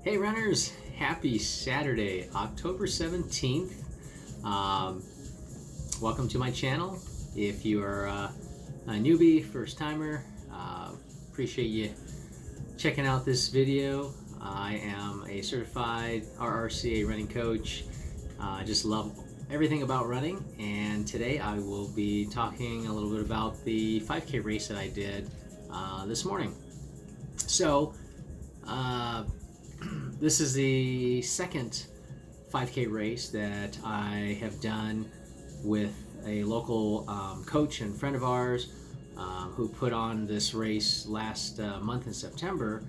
Hey runners, happy Saturday, October 17th. Um, Welcome to my channel. If you are a newbie, first timer, appreciate you checking out this video. I am a certified RRCA running coach. I just love everything about running, and today I will be talking a little bit about the 5K race that I did this morning. So, this is the second 5K race that I have done with a local coach and friend of ours who put on this race last month in September.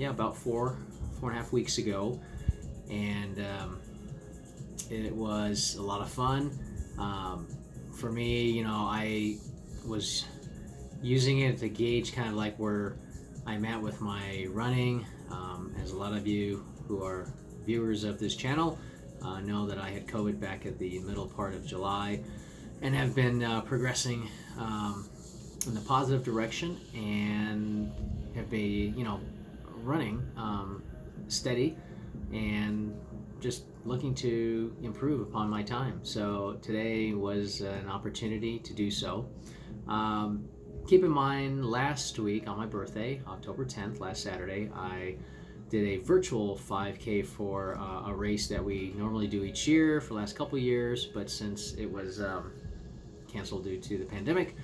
About four and a half weeks ago, and it was a lot of fun. For me, I was using it to gauge kind of like where I'm at with my running. As a lot of you who are viewers of this channel know that I had COVID back at the middle part of July and have been progressing in the positive direction and have been, running steady and just looking to improve upon my time. So today was an opportunity to do so. Keep in mind, last week on my birthday, October 10th, last Saturday, I did a virtual 5K for a race that we normally do each year for the last couple years, but since it was canceled due to the pandemic,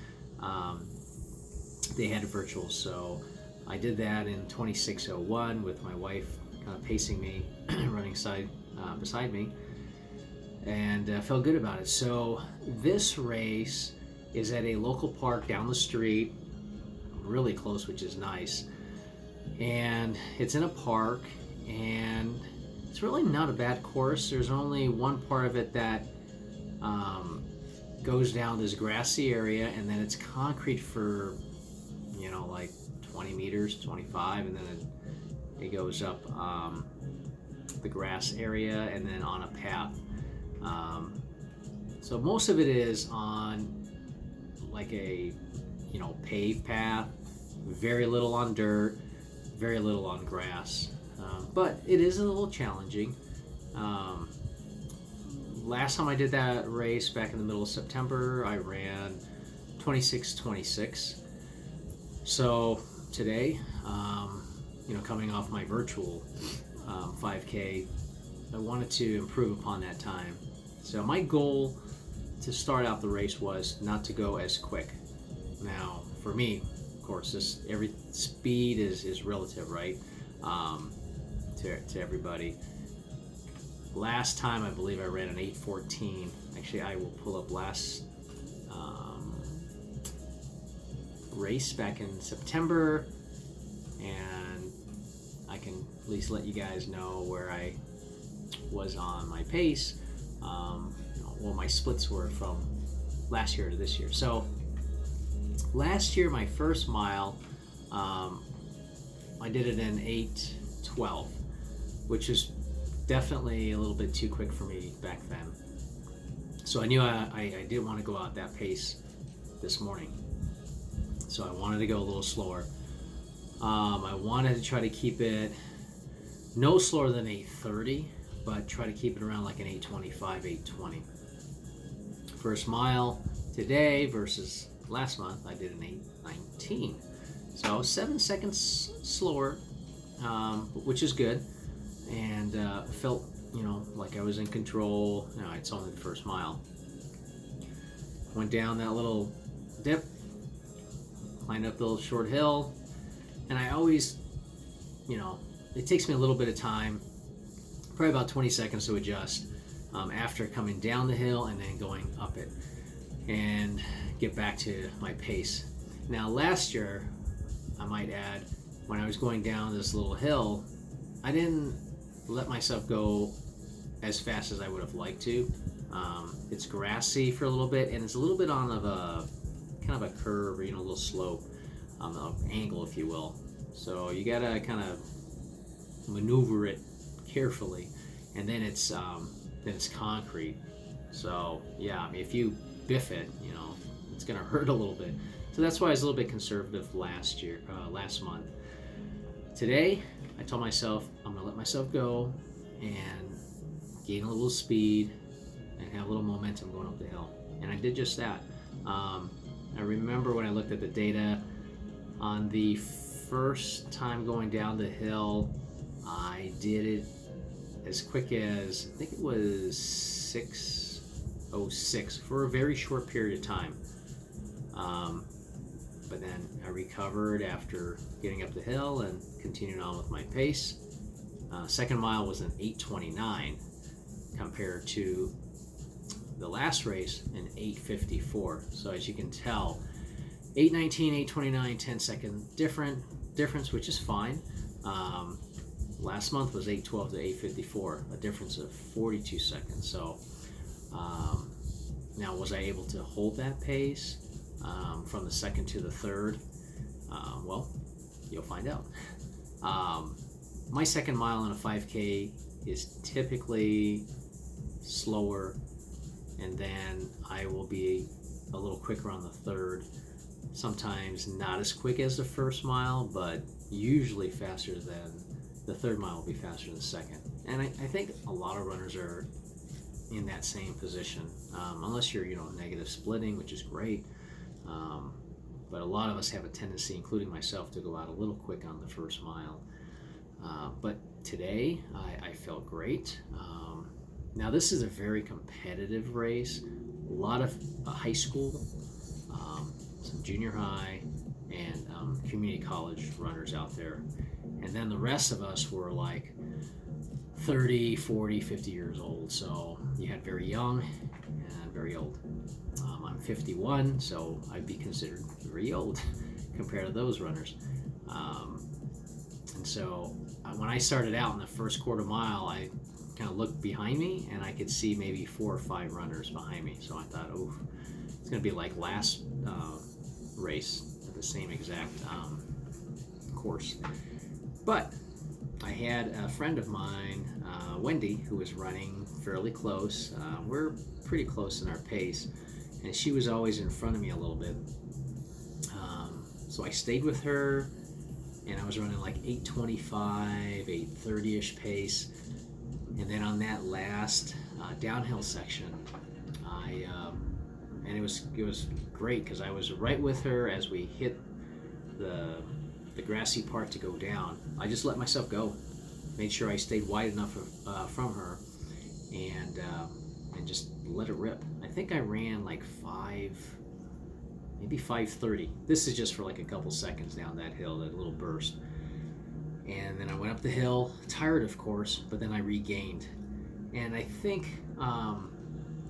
they had it virtual. So I did that in 26:01 with my wife kind of pacing me, running beside me, and felt good about it. So this race is at a local park down the street, really close, which is nice. And it's in a park, and it's really not a bad course. There's only one part of it that goes down this grassy area, and then it's concrete for like 20 meters, 25, and then it goes up the grass area and then on a path. So most of it is on like a paved path, very little on dirt, very little on grass, but it is a little challenging. Last time I did that race back in the middle of September, I ran 26:26. So today, coming off my virtual 5K, I wanted to improve upon that time. So my goal to start out the race was not to go as quick. Now, for me, of course, every speed is relative, right? To everybody. Last time, I believe I ran an 8:14. Actually, I will pull up last race back in September, and I can at least let you guys know where I was on my pace. What my splits were from last year to this year. So last year, my first mile, I did it in 8:12, which is definitely a little bit too quick for me back then. So I knew I didn't want to go out that pace this morning. So I wanted to go a little slower. I wanted to try to keep it no slower than 8:30, but try to keep it around like an 8:25, 8:20. First mile today versus last month, I did an 8:19. So 7 seconds slower, which is good, and felt like I was in control. It's only the first mile. Went down that little dip, climbed up the little short hill, and I always, it takes me a little bit of time, probably about 20 seconds to adjust after coming down the hill and then going up it and get back to my pace. Now, last year, I might add, when I was going down this little hill, I didn't let myself go as fast as I would have liked to. It's grassy for a little bit, and it's a little bit on of a kind of a curve, or a little slope, angle, if you will. So you gotta kind of maneuver it carefully, and then it's concrete. So yeah, if you biff it, it's gonna hurt a little bit. So that's why I was a little bit conservative last month. Today, I told myself I'm going to let myself go and gain a little speed and have a little momentum going up the hill. And I did just that. I remember when I looked at the data on the first time going down the hill, I did it as quick as, I think it was 6:06 for a very short period of time. But then I recovered after getting up the hill and continued on with my pace. Second mile was an 8:29 compared to the last race in 8:54. So as you can tell, 8:19, 8:29, 10-second difference, which is fine. Last month was 8:12 to 8:54, a difference of 42 seconds. So now was I able to hold that pace from the second to the third? Well, you'll find out. My second mile in a 5K is typically slower, and then I will be a little quicker on the third. Sometimes not as quick as the first mile, but usually faster than the third mile will be faster than the second. And I think a lot of runners are in that same position, unless you're negative splitting, which is great. But a lot of us have a tendency, including myself, to go out a little quick on the first mile. But today I felt great. Now this is a very competitive race. A lot of high school, some junior high, and community college runners out there. And then the rest of us were like 30, 40, 50 years old. So you had very young and very old. I'm 51, so I'd be considered very old compared to those runners. And so when I started out in the first quarter mile, I kind of looked behind me and I could see maybe 4 or 5 runners behind me. So I thought, oh, it's going to be like last race at the same exact course. But I had a friend of mine, Wendy, who was running fairly close. We're pretty close in our pace, and she was always in front of me a little bit. So I stayed with her, and I was running like 8:25, 8:30-ish pace. And then on that last downhill section, and it was great because I was right with her as we hit the grassy part to go down. I just let myself go, made sure I stayed wide enough from her, and just let it rip. I think I ran like maybe 5:30. This is just for like a couple seconds down that hill, that little burst. And then I went up the hill, tired of course, but then I regained. And I think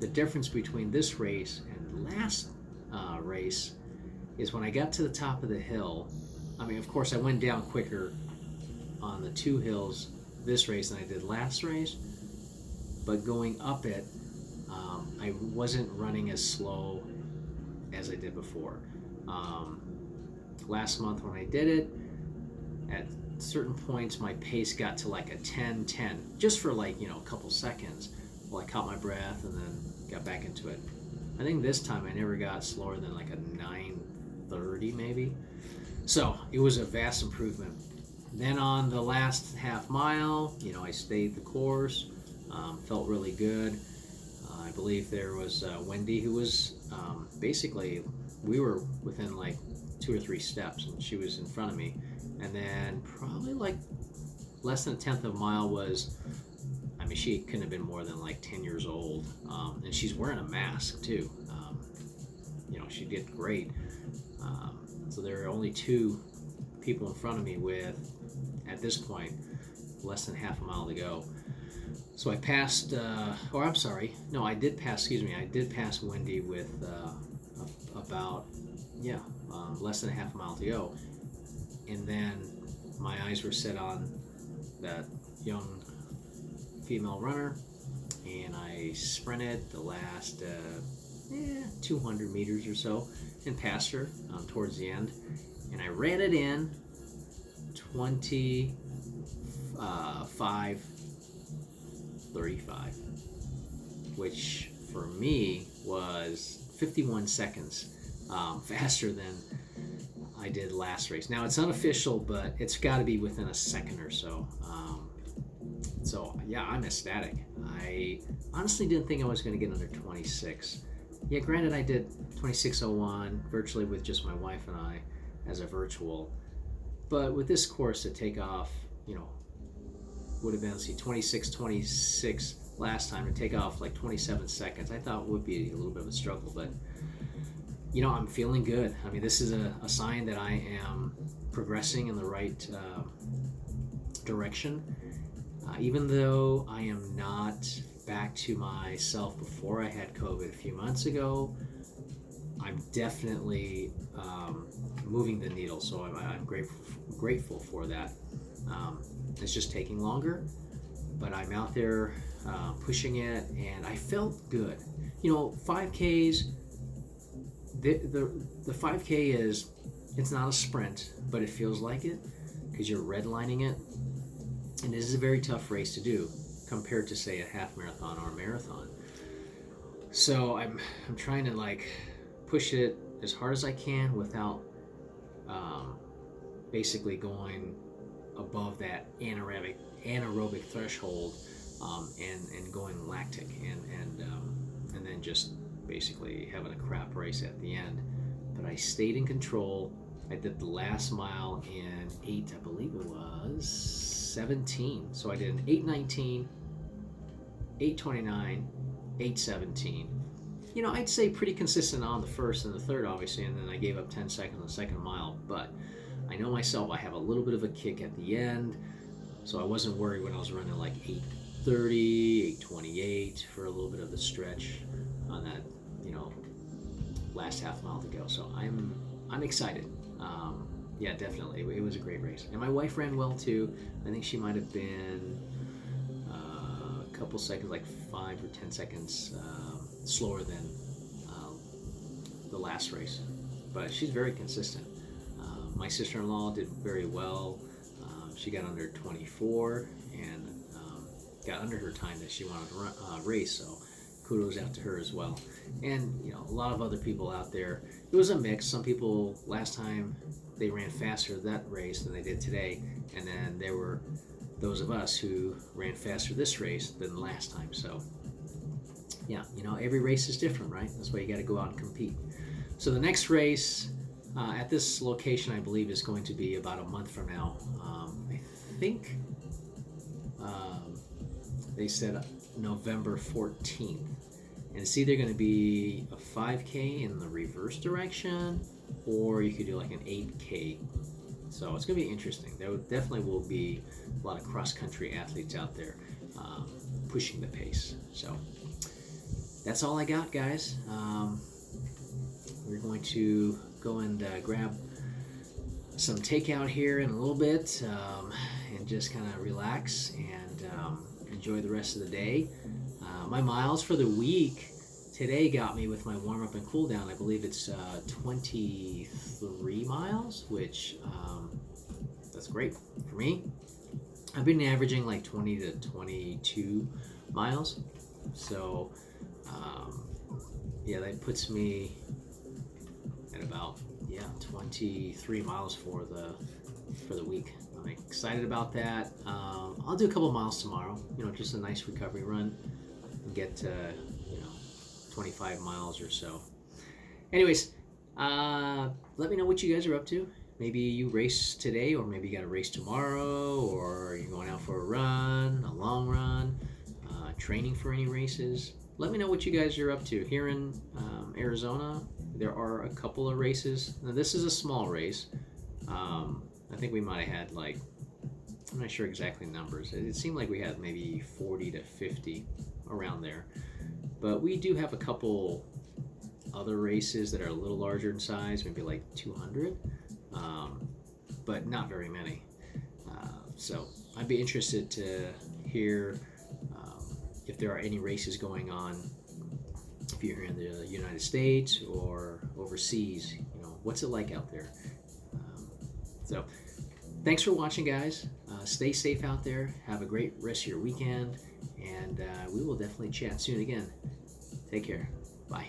the difference between this race and last race is when I got to the top of the hill. I mean, of course, I went down quicker on the 2 hills this race than I did last race, but going up it, I wasn't running as slow as I did before. Last month when I did it, at certain points my pace got to like a 10:10, just for like a couple seconds while I caught my breath and then got back into it. I think this time I never got slower than like a 9:30 maybe. So it was a vast improvement. Then on the last half mile, I stayed the course, felt really good. I believe there was Wendy, who was basically, we were within like 2 or 3 steps, and she was in front of me. And then probably like less than a tenth of a mile was, I mean, she couldn't have been more than like 10 years old, and she's wearing a mask too. She did great. So there are only 2 people in front of me with, at this point, less than half a mile to go. So I passed, I did pass Wendy with about, less than a half a mile to go. And then my eyes were set on that young female runner, and I sprinted the last 200 meters or so and passed her towards the end, and I ran it in 25:35, which for me was 51 seconds faster than I did last race. Now it's unofficial, but it's got to be within a second or so. So yeah, I'm ecstatic. I honestly didn't think I was going to get under 26. Yeah, granted, I did 26:01 virtually with just my wife and I as a virtual, but with this course to take off, would have been, let's see, 26:26 last time, to take off like 27 seconds, I thought would be a little bit of a struggle, but I'm feeling good. I mean, this is a sign that I am progressing in the right direction. Even though I am not back to myself before I had COVID a few months ago, I'm definitely moving the needle. So I'm grateful for that. It's just taking longer, but I'm out there pushing it, and I felt good. 5Ks. The 5K it's not a sprint, but it feels like it because you're redlining it. And this is a very tough race to do compared to, say, a half marathon or a marathon. So I'm trying to push it as hard as I can without basically going above that anaerobic threshold and going lactic and then just basically having a crap race at the end. But I stayed in control. I did the last mile in 8, I believe it was 17. So I did an 8:19, 8:29, 8:17. I'd say pretty consistent on the first and the third, obviously, and then I gave up 10 seconds on the second mile. But I know myself, I have a little bit of a kick at the end, so I wasn't worried when I was running like 8:30, 8:28 for a little bit of the stretch on that, last half mile to go. So I'm excited. Yeah, definitely. It was a great race. And my wife ran well too. I think she might have been a couple seconds, like 5 or 10 seconds slower than the last race. But she's very consistent. My sister-in-law did very well. She got under 24 and got under her time that she wanted to race. So kudos out to her as well. And a lot of other people out there. It was a mix. Some people last time they ran faster that race than they did today, and then there were those of us who ran faster this race than last time. So yeah, every race is different, right? That's why you got to go out and compete. So the next race at this location, I believe, is going to be about a month from now. I think they said November 14th. And it's either going to be a 5K in the reverse direction, or you could do like an 8K. So it's going to be interesting. There definitely will be a lot of cross-country athletes out there pushing the pace. So that's all I got, guys. We're going to go and grab some takeout here in a little bit and just kind of relax and enjoy the rest of the day. My miles for the week today got me, with my warm-up and cool-down, I believe it's 23 miles, which that's great for me. I've been averaging like 20 to 22 miles. So yeah, that puts me at about 23 miles for the week. I'm excited about that. I'll do a couple miles tomorrow, just a nice recovery run and get to 25 miles or so. Anyways, let me know what you guys are up to. Maybe you race today, or maybe you got a race tomorrow, or you're going out for a run, a long run, training for any races. Let me know what you guys are up to. Here in Arizona, there are a couple of races. Now, this is a small race. I think we might have had I'm not sure exactly numbers. It seemed like we had maybe 40 to 50 around there. But we do have a couple other races that are a little larger in size, maybe like 200, but not very many. So I'd be interested to hear if there are any races going on, if you're in the United States or overseas, what's it like out there? So thanks for watching, guys. Stay safe out there. Have a great rest of your weekend, and we will definitely chat soon again. Take care. Bye.